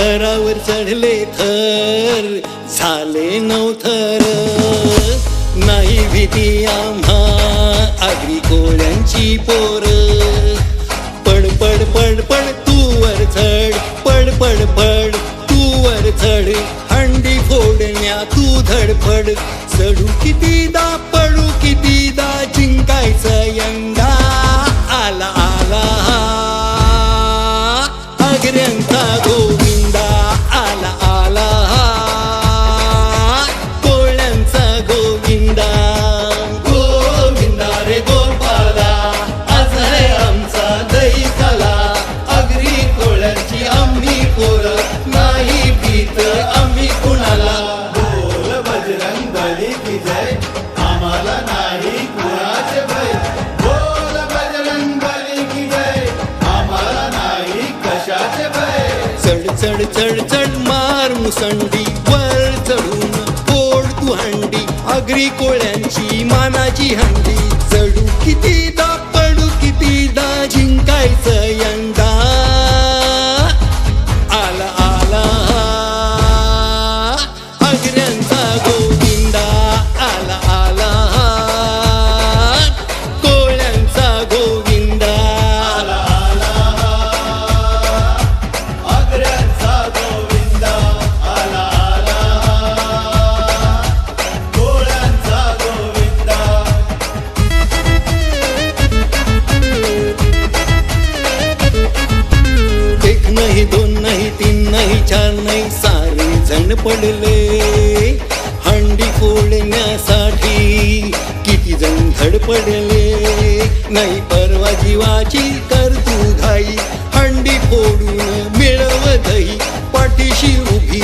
थरावर चढले थर झाले नवथर नाही भीती आम्हा आगरी कोळ्यांची पोर पड पड पड पड तू वर चढ पड पड पड तू वर चढ हंडी फोडण्या तू धडपड चढू कितीदा पडू कितीदा जिंकायचं यंदा आला आला आगऱ्यांचा गोविंदा आला आला कोळ्यांचा गोविंदा गोविंदा रे गोपाला आज आहे आमचा दैताला आगरी कोळ्यांची आम्ही पोर नाही भीत आम्ही कुणाला बोल बजरंग बली की जय आम्हाला नाही कुणाचे भय बोल बजरंग बली की जय आम्हाला नाही कशाचे भय चढ चढ चढ चढ मार मुसंडी वर चढून फोड तू हंडी आगरी कोळ्यांची मानाची हंडी चढू कितीदा पडू कितीदा जिंकायचं यंदा आला आला आगऱ्यांचा गोविंदा आला आला कोळ्यांचा गोविंदा आला आला आग्र्याचा गोविंदा आला आला कोळ्यांचा गोविंदा एक नाही दोन नाही तीन नाही चार नाही सारे जण पडले हंडी फोडण्यासाठी किती जण धडपडले नाही परवा जीवाची कर तू घाई हंडी फोडून मिळव दही पाठीशी उभी